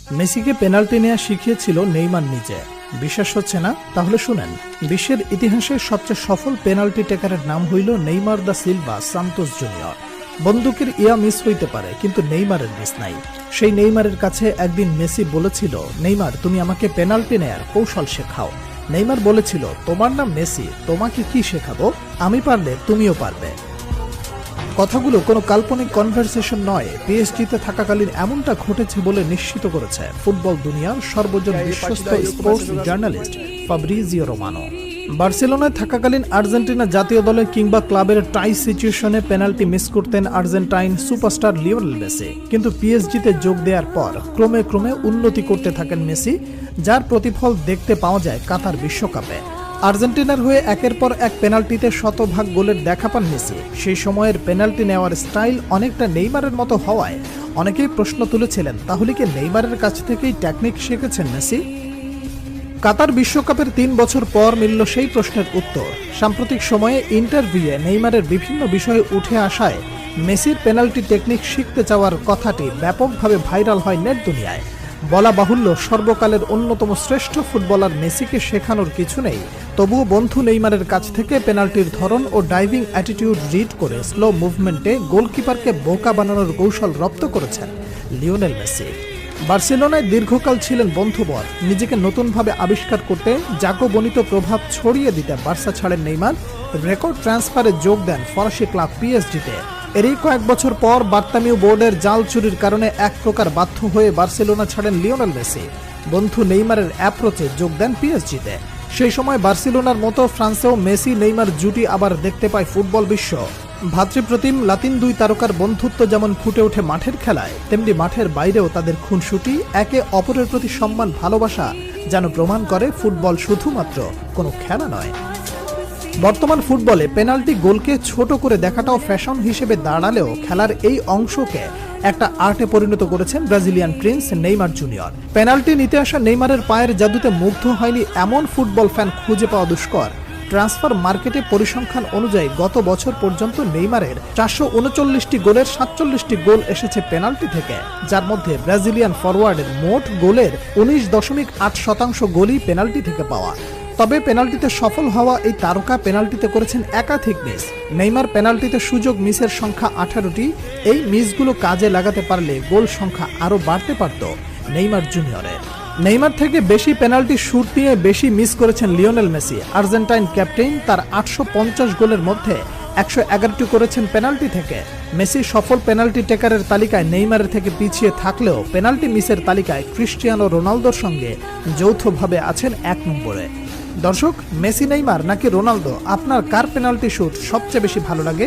মেসিকে পেনাল্টি নেওয়া শিখিয়েছিল নেইমার নিজে। বিশ্বাস হচ্ছে না? তাহলে শুনেন। বিশ্বের ইতিহাসে সবচেয়ে সফল পেনাল্টি টেকারের নাম হইল Neymar da Silva Santos junior. বন্দুকের ইয়া মিস হইতে পারে, কিন্তু নেইমারের মিস নাই। সেই নেইমারের কাছে একদিন মেসি বলেছিল, নেইমার তুমি আমাকে পেনাল্টি নেয়ার কৌশল শেখাও। নেইমার বলেছিল, তোমার নাম মেসি, তোমাকে কি শেখাবো, আমি পারলে তুমিও পারবে। কথাগুলো কোনো কাল্পনিক কনভারসেশন নয়, পিএসজিতে থাকাকালীন এমনটা ঘটেছে বলে নিশ্চিত করেছে ফুটবল দুনিয়ার সর্বজন বিশ্বস্ত স্পোর্টস জার্নালিস্ট ফাব্রিজিও রোমানো। বার্সেলোনায় থাকাকালীন আর্জেন্টিনা জাতীয় দলে কিংবা ক্লাবের টাই সিচুয়েশনে পেনাল্টি মিস করতেন আর্জেন্টাইন সুপারস্টার লিওনেল মেসি। কিন্তু পিএসজিতে যোগ দেওয়ার পর ক্রমে ক্রমে উন্নতি করতে থাকেন মেসি, যার প্রতিফল দেখতে পাওয়া যায় কাতার বিশ্বকাপে। আর্জেন্টিনার হয়ে একের পর এক পেনাল্টিতে শতভাগ গোলের দেখা পান মেসি। সেই সময়ের পেনাল্টি নেওয়ার স্টাইল অনেকটা নেইমারের মতো হওয়ায় অনেকেই প্রশ্ন তুলেছিলেন, তাহলে কি নেইমারের কাছ থেকেই টেকনিক শিখেছেন মেসি? কাতার বিশ্বকাপের 3 বছর পর মিলল সেই প্রশ্নের উত্তর। সাম্প্রতিক সময়ে ইন্টারভিউয়ে নেইমারের বিভিন্ন বিষয়ে উঠে আসায় মেসির পেনাল্টি টেকনিক শিখতে চাওয়ার কথাটি ব্যাপকভাবে ভাইরাল হয় নেট দুনিয়ায়। বলা বাহুল্য, সর্বকালের অন্যতম শ্রেষ্ঠ ফুটবলার মেসিকে শেখানোর কিছু নেই, তবুও বন্ধু নেইমারের কাছ থেকে পেনাল্টির ধরন ও ডাইভিং অ্যাটিটিউড রিড করে স্লো মুভমেন্টে গোলকিপারকে বোকা বানানোর কৌশল রপ্ত করেছেন লিওনেল মেসি। বার্সেলোনায় দীর্ঘকাল ছিলেন বন্ধুবর। নিজেকে নতুনভাবে আবিষ্কার করতে জাকবনিত প্রভাব ছড়িয়ে দিতে বার্সা ছাড়েন নেইমার। রেকর্ড ট্রান্সফারে যোগ দেন ফরাসি ক্লাব পিএসজিতে। এরই কয়েক বছর পর বার্তামিউ বোর্ডের জাল চুরির কারণে এক প্রকার বাধ্য হয়ে বার্সেলোনা ছাড়েন লিওনেল মেসি। বন্ধু নেইমারের অ্যাপ্রোচে যোগ দেন পিএসজিতে। সেই সময় বার্সেলোনার মতো ফ্রান্সেও মেসি নেইমার জুটি আবার দেখতে পায় ফুটবল বিশ্ব। ভাতৃপ্রতিম লাতিন দুই তারকার বন্ধুত্ব যেমন ফুটে ওঠে মাঠের খেলায়, তেমনি মাঠের বাইরেও তাদের খুনসুটি, একে অপরের প্রতি সম্মান, ভালোবাসা যেন প্রমাণ করে ফুটবল শুধুমাত্র কোনো খেলা নয়। বর্তমান ফুটবলে পেনাল্টি গোলকে ছোট করে দেখাটাও ফ্যাশন হিসেবে দাঁড়ালেও খেলার এই অংশকে একটা আর্টে পরিণত করেছেন Brazilian Prince Neymar junior. Penalty নিতে আসা নেইমারের পায়ের জাদুতে মুগ্ধ হয়নি এমন ফুটবল ফ্যান খুঁজে পাওয়া দুষ্কর। ট্রান্সফার মার্কেটে পরিসংখ্যান অনুযায়ী গত বছর পর্যন্ত নেইমারের 439টি গোলের 47টি গোল এসেছে পেনাল্টি থেকে, যার মধ্যে ব্রাজিলিয়ান ফরওয়ার্ডের মোট গোলের 19.8% গোলই পেনাল্টি থেকে পাওয়া। তবে পেনাল্টিতে সফল হওয়া এই তারকা পেনাল্টিতে করেছেন একাধিক মিস। নেইমার পেনাল্টিতে সুযোগ মিসের সংখ্যা 18টি। এই মিসগুলো কাজে লাগাতে পারলে গোল সংখ্যা আরও বাড়তে পারত নেইমার জুনিয়রের। নেইমার থেকে বেশি পেনাল্টি শুট নিয়ে বেশি মিস করেছেন লিওনেল মেসি। আর্জেন্টাইন ক্যাপ্টেন তার 850 গোলের মধ্যে 111টি করেছেন পেনাল্টি থেকে। মেসি সফল পেনাল্টি টেকারের তালিকায় নেইমারের থেকে পিছিয়ে থাকলেও পেনাল্টি মিসের তালিকায় ক্রিস্টিয়ানো রোনালদোর সঙ্গে যৌথভাবে আছেন 1 নম্বরে। দর্শক, মেসি নেইমার নাকি রোনালদো, আপনার কার পেনাল্টি শুট সবচেয়ে বেশি ভালো লাগে?